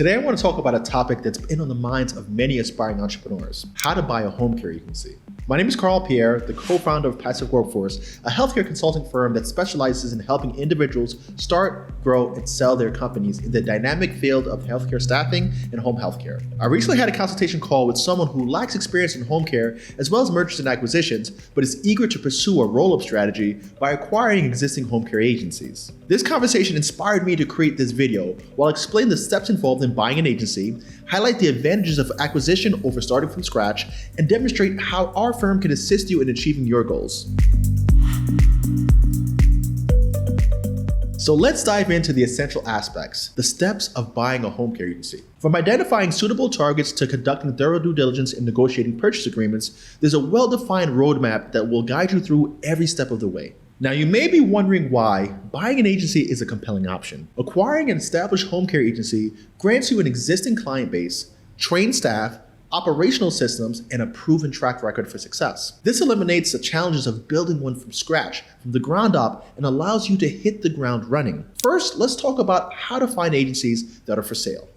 Today I want to talk about a topic that's been on the minds of many aspiring entrepreneurs: how to buy a home care agency. My name is Carl Pierre, the co-founder of Passive Workforce, a healthcare consulting firm that specializes in helping individuals start, grow, and sell their companies in the dynamic field of healthcare staffing and home healthcare. I recently had a consultation call with someone who lacks experience in home care as well as mergers and acquisitions, but is eager to pursue a roll-up strategy by acquiring existing home care agencies. This conversation inspired me to create this video while explaining the steps involved in buying an agency, highlight the advantages of acquisition over starting from scratch, and demonstrate how our firm can assist you in achieving your goals. So let's dive into the essential aspects, the steps of buying a home care agency. From identifying suitable targets to conducting thorough due diligence and negotiating purchase agreements, there's a well-defined roadmap that will guide you through every step of the way. Now, you may be wondering why buying an agency is a compelling option. Acquiring an established home care agency grants you an existing client base, trained staff, operational systems, and a proven track record for success. This eliminates the challenges of building one from scratch, from the ground up, and allows you to hit the ground running. First, let's talk about how to find agencies that are for sale.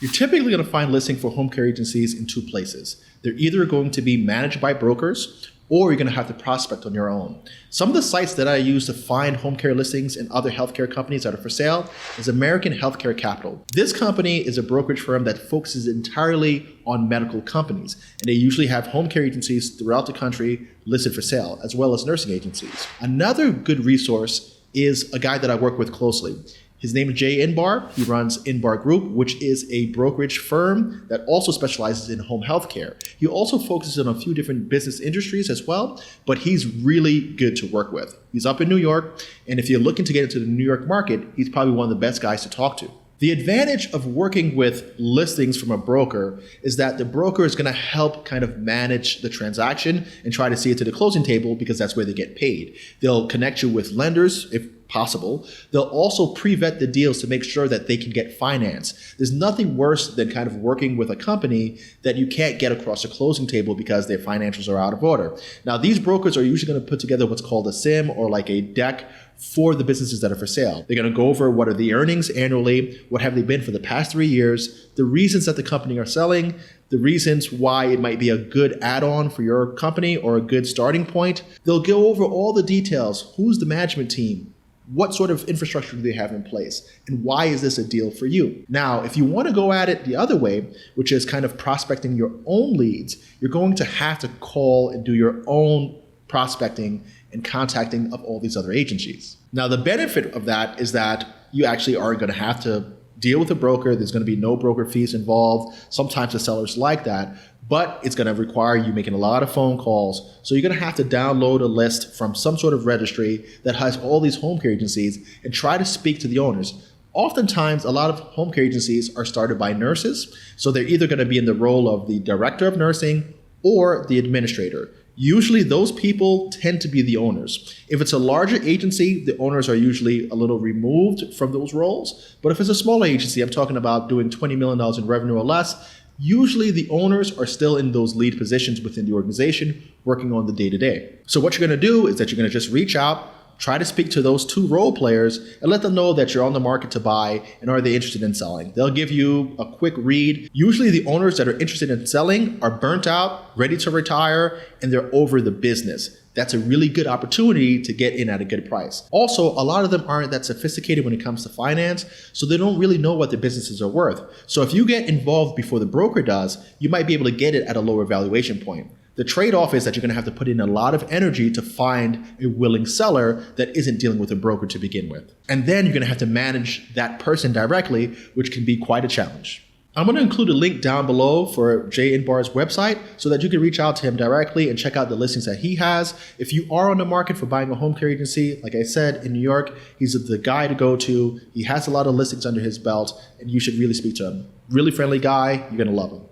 You're typically going to find listings for home care agencies in two places. They're either going to be managed by brokers, or you're going to have to prospect on your own. Some of the sites that I use to find home care listings and other healthcare companies that are for sale is American Healthcare Capital. This company is a brokerage firm that focuses entirely on medical companies, and they usually have home care agencies throughout the country listed for sale, as well as nursing agencies. Another good resource is a guy that I work with closely. His name is Jay Inbar. He runs Inbar Group, which is a brokerage firm that also specializes in home health care. He also focuses on a few different business industries as well, but he's really good to work with. He's up in New York, and if you're looking to get into the New York market, he's probably one of the best guys to talk to. The advantage of working with listings from a broker is that the broker is going to help kind of manage the transaction and try to see it to the closing table, because that's where they get paid. They'll connect you with lenders if possible. They'll also pre-vet the deals to make sure that they can get finance. There's nothing worse than kind of working with a company that you can't get across the closing table because their financials are out of order. Now, these brokers are usually going to put together what's called a SIM, or like a deck, for the businesses that are for sale. They're going to go over what are the earnings annually, what have they been for the past 3 years, the reasons that the company are selling, the reasons why it might be a good add-on for your company or a good starting point. They'll go over all the details. Who's the management team? What sort of infrastructure do they have in place? And why is this a deal for you? Now, if you want to go at it the other way, which is kind of prospecting your own leads, you're going to have to call and do your own prospecting and contacting of all these other agencies. Now, the benefit of that is that you actually are going to have to deal with a broker. There's going to be no broker fees involved. Sometimes the sellers like that, but it's going to require you making a lot of phone calls. So you're going to have to download a list from some sort of registry that has all these home care agencies and try to speak to the owners. Oftentimes, a lot of home care agencies are started by nurses. So they're either going to be in the role of the director of nursing or the administrator. Usually those people tend to be the owners. If it's a larger agency, the owners are usually a little removed from those roles. But if it's a smaller agency, I'm talking about doing $20 million in revenue or less, usually the owners are still in those lead positions within the organization working on the day-to-day. So what you're going to do is that you're going to just reach out, try to speak to those two role players and let them know that you're on the market to buy and are they interested in selling. They'll give you a quick read. Usually the owners that are interested in selling are burnt out, ready to retire, and they're over the business. That's a really good opportunity to get in at a good price. Also, a lot of them aren't that sophisticated when it comes to finance, so they don't really know what their businesses are worth. So if you get involved before the broker does, you might be able to get it at a lower valuation point. The trade-off is that you're going to have to put in a lot of energy to find a willing seller that isn't dealing with a broker to begin with. And then you're going to have to manage that person directly, which can be quite a challenge. I'm going to include a link down below for Jay Inbar's website so that you can reach out to him directly and check out the listings that he has. If you are on the market for buying a home care agency, like I said, in New York, he's the guy to go to. He has a lot of listings under his belt, and you should really speak to him. Really friendly guy. You're going to love him.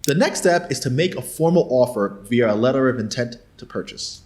The next step is to make a formal offer via a letter of intent to purchase.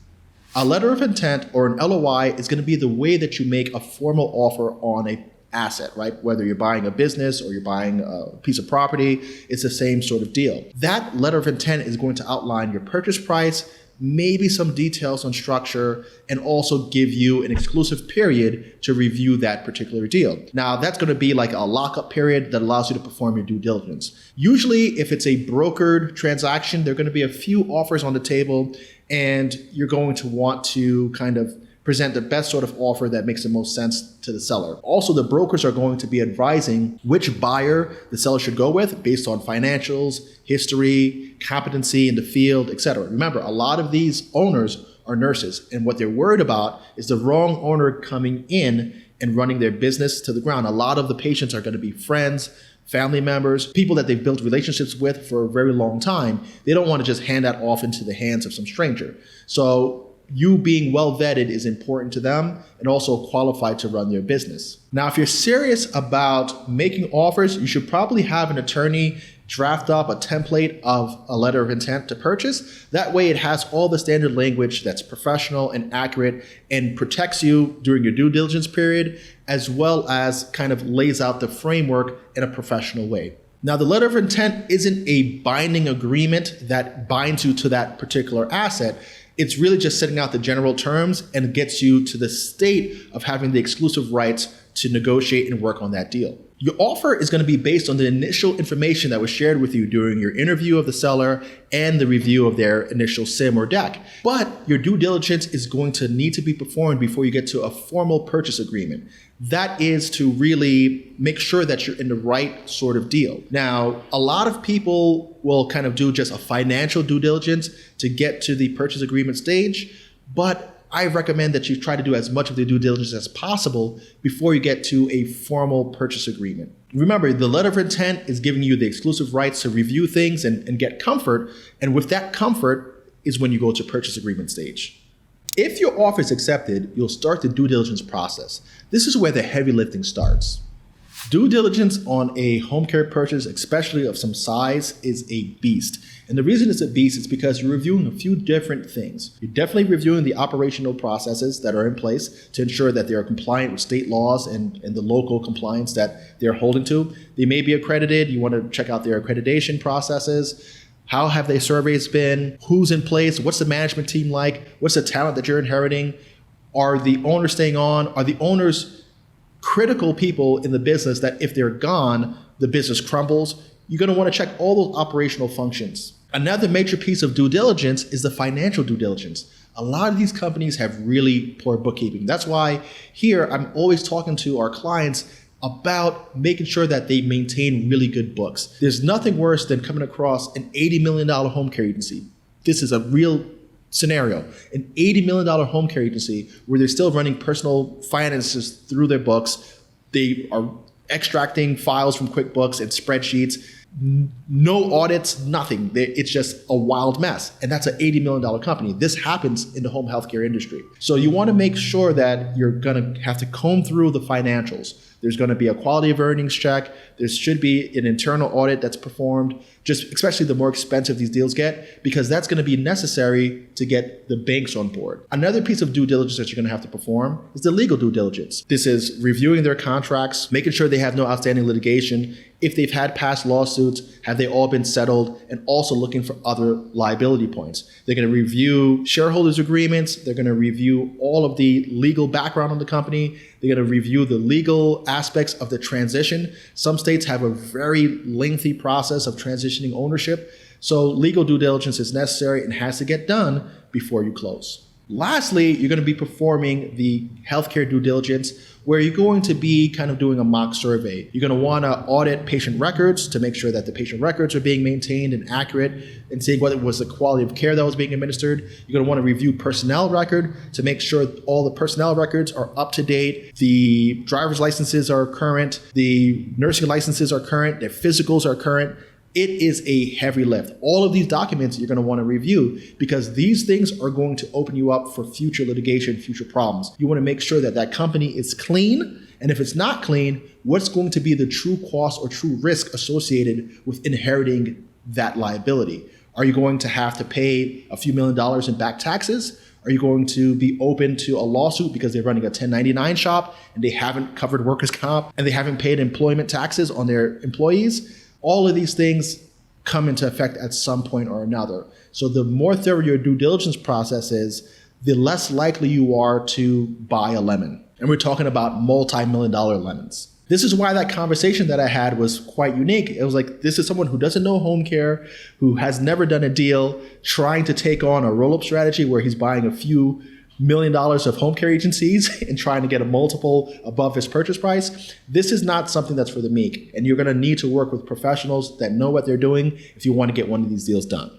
A letter of intent, or an LOI, is going to be the way that you make a formal offer on a asset, right? Whether you're buying a business or you're buying a piece of property, it's the same sort of deal. That letter of intent is going to outline your purchase price, maybe some details on structure, and also give you an exclusive period to review that particular deal. Now, that's going to be like a lockup period that allows you to perform your due diligence. Usually, if it's a brokered transaction, there are going to be a few offers on the table, and you're going to want to kind of present the best sort of offer that makes the most sense to the seller. Also, the brokers are going to be advising which buyer the seller should go with based on financials, history, competency in the field, etc. Remember, a lot of these owners are nurses, and what they're worried about is the wrong owner coming in and running their business to the ground. A lot of the patients are going to be friends, family members, people that they've built relationships with for a very long time. They don't want to just hand that off into the hands of some stranger. So you being well vetted is important to them and also qualified to run their business. Now, if you're serious about making offers, you should probably have an attorney draft up a template of a letter of intent to purchase. That way it has all the standard language that's professional and accurate and protects you during your due diligence period, as well as kind of lays out the framework in a professional way. Now, the letter of intent isn't a binding agreement that binds you to that particular asset. It's really just setting out the general terms and gets you to the state of having the exclusive rights to negotiate and work on that deal. Your offer is going to be based on the initial information that was shared with you during your interview of the seller and the review of their initial SIM or deck. But your due diligence is going to need to be performed before you get to a formal purchase agreement. That is to really make sure that you're in the right sort of deal. Now, a lot of people will kind of do just a financial due diligence to get to the purchase agreement stage, but I recommend that you try to do as much of the due diligence as possible before you get to a formal purchase agreement. Remember, the letter of intent is giving you the exclusive rights to review things and get comfort, and with that comfort is when you go to purchase agreement stage. If your offer is accepted, you'll start the due diligence process. This is where the heavy lifting starts. Due diligence on a home care purchase, especially of some size, is a beast. And the reason it's a beast is because you're reviewing a few different things. You're definitely reviewing the operational processes that are in place to ensure that they are compliant with state laws and the local compliance that they're holding to. They may be accredited. You want to check out their accreditation processes. How have their surveys been? Who's in place? What's the management team like? What's the talent that you're inheriting? Are the owners staying on? Are the owners critical people in the business that if they're gone, the business crumbles? You're going to want to check all those operational functions. Another major piece of due diligence is the financial due diligence. A lot of these companies have really poor bookkeeping. That's why here I'm always talking to our clients about making sure that they maintain really good books. There's nothing worse than coming across an $80 million home care agency. This is a real scenario, an $80 million home care agency where they're still running personal finances through their books. They are extracting files from QuickBooks and spreadsheets, no audits, nothing. It's just a wild mess. And that's an $80 million company. This happens in the home healthcare industry. So you want to make sure that you're going to have to comb through the financials. There's going to be a quality of earnings check. There should be an internal audit that's performed, just especially the more expensive these deals get, because that's going to be necessary to get the banks on board. Another piece of due diligence that you're going to have to perform is the legal due diligence. This is reviewing their contracts, making sure they have no outstanding litigation. If they've had past lawsuits, have they all been settled, and also looking for other liability points. They're going to review shareholders agreements. They're going to review all of the legal background on the company. They're going to review the legal aspects of the transition. Some states have a very lengthy process of transitioning ownership. So legal due diligence is necessary and has to get done before you close. Lastly, you're going to be performing the healthcare due diligence, where you're going to be kind of doing a mock survey. You're going to want to audit patient records to make sure that the patient records are being maintained and accurate, and seeing what was the quality of care that was being administered. You're going to want to review personnel record to make sure all the personnel records are up to date, the driver's licenses are current, the nursing licenses are current, their physicals are current. It is a heavy lift. All of these documents you're going to want to review, because these things are going to open you up for future litigation, future problems. You want to make sure that that company is clean, and if it's not clean, what's going to be the true cost or true risk associated with inheriting that liability? Are you going to have to pay a few $1 million in back taxes? Are you going to be open to a lawsuit because they're running a 1099 shop and they haven't covered workers' comp and they haven't paid employment taxes on their employees? All of these things come into effect at some point or another. So the more thorough your due diligence process is, the less likely you are to buy a lemon. And we're talking about multi-million-dollar lemons. This is why that conversation that I had was quite unique. It was like, this is someone who doesn't know home care, who has never done a deal, trying to take on a roll-up strategy where he's buying a few $1 million of home care agencies and trying to get a multiple above his purchase price. This is not something that's for the meek. And you're going to need to work with professionals that know what they're doing if you want to get one of these deals done.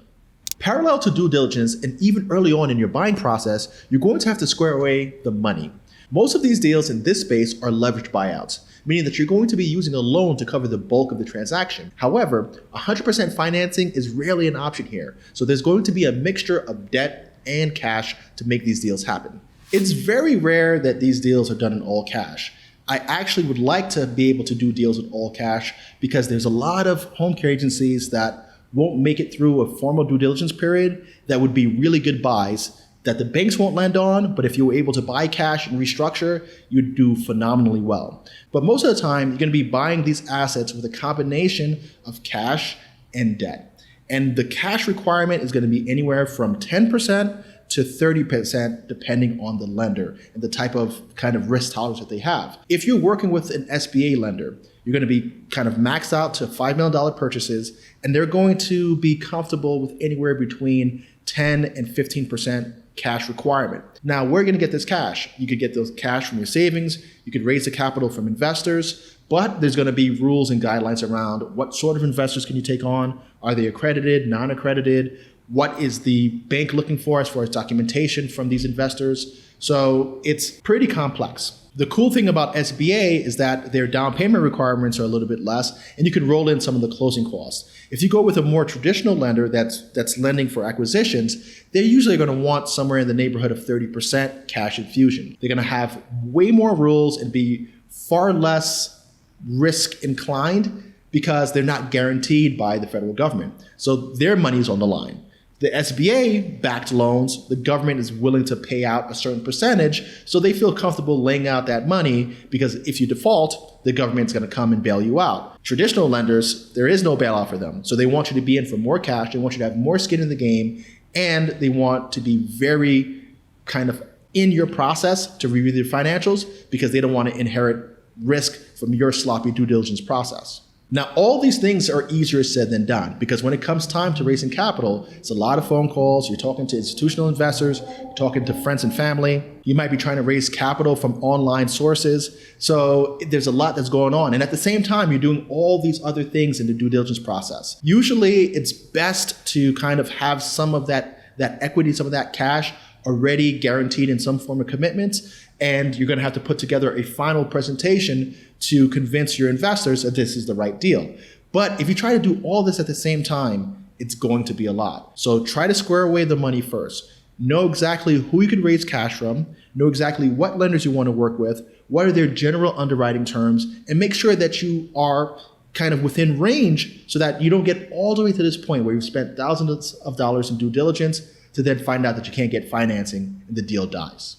Parallel to due diligence, and even early on in your buying process, you're going to have to square away the money. Most of these deals in this space are leveraged buyouts, meaning that you're going to be using a loan to cover the bulk of the transaction. However, 100% financing is rarely an option here. So there's going to be a mixture of debt and cash to make these deals happen. It's very rare that these deals are done in all cash. I actually would like to be able to do deals with all cash because there's a lot of home care agencies that won't make it through a formal due diligence period that would be really good buys that the banks won't lend on, but if you were able to buy cash and restructure, you'd do phenomenally well. But most of the time, you're gonna be buying these assets with a combination of cash and debt. And the cash requirement is gonna be anywhere from 10% to 30% depending on the lender and the type of kind of risk tolerance that they have. If you're working with an SBA lender, you're going to be kind of maxed out to $5 million purchases, and they're going to be comfortable with anywhere between 10 and 15% cash requirement. Now, where are you going to get this cash? You could get those cash from your savings, you could raise the capital from investors, but there's going to be rules and guidelines around what sort of investors can you take on? Are they accredited, non-accredited? What is the bank looking for as far as documentation from these investors? So it's pretty complex. The cool thing about SBA is that their down payment requirements are a little bit less, and you can roll in some of the closing costs. If you go with a more traditional lender that's lending for acquisitions, they're usually going to want somewhere in the neighborhood of 30% cash infusion. They're going to have way more rules and be far less risk inclined because they're not guaranteed by the federal government. So their money is on the line. The SBA-backed loans, the government is willing to pay out a certain percentage, so they feel comfortable laying out that money because if you default, the government's going to come and bail you out. Traditional lenders, there is no bailout for them, so they want you to be in for more cash, they want you to have more skin in the game, and they want to be very kind of in your process to review their financials because they don't want to inherit risk from your sloppy due diligence process. Now, all these things are easier said than done because when it comes time to raising capital, it's a lot of phone calls. You're talking to institutional investors, you're talking to friends and family. You might be trying to raise capital from online sources. So there's a lot that's going on. And at the same time, you're doing all these other things in the due diligence process. Usually, it's best to kind of have some of that equity, some of that cash already guaranteed in some form of commitments. And you're going to have to put together a final presentation to convince your investors that this is the right deal. But if you try to do all this at the same time, it's going to be a lot. So try to square away the money first. Know exactly who you can raise cash from, know exactly what lenders you want to work with, what are their general underwriting terms, and make sure that you are kind of within range so that you don't get all the way to this point where you've spent thousands of dollars in due diligence to then find out that you can't get financing and the deal dies.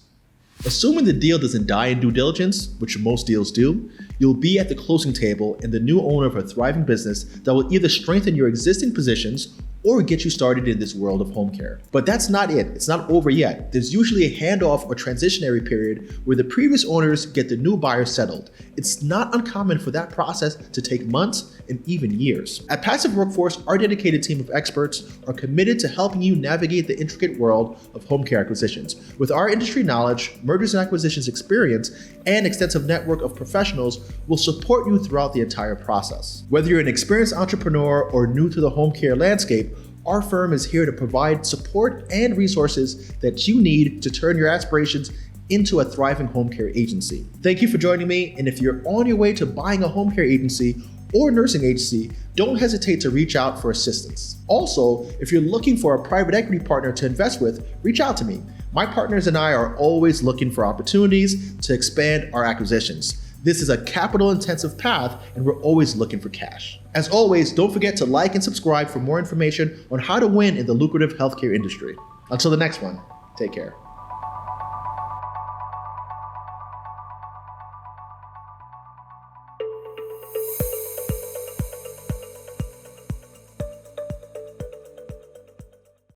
Assuming the deal doesn't die in due diligence, which most deals do, you'll be at the closing table and the new owner of a thriving business that will either strengthen your existing positions or get you started in this world of home care. But that's not it. It's not over yet. There's usually a handoff or transitionary period where the previous owners get the new buyer settled. It's not uncommon for that process to take months and even years. At Passive Workforce, our dedicated team of experts are committed to helping you navigate the intricate world of home care acquisitions. With our industry knowledge, mergers and acquisitions experience, and extensive network of professionals, we'll support you throughout the entire process. Whether you're an experienced entrepreneur or new to the home care landscape, our firm is here to provide support and resources that you need to turn your aspirations into a thriving home care agency. Thank you for joining me, and if you're on your way to buying a home care agency or nursing agency, don't hesitate to reach out for assistance. Also, if you're looking for a private equity partner to invest with, reach out to me. My partners and I are always looking for opportunities to expand our acquisitions. This is a capital-intensive path, and we're always looking for cash. As always, don't forget to like and subscribe for more information on how to win in the lucrative healthcare industry. Until the next one, take care.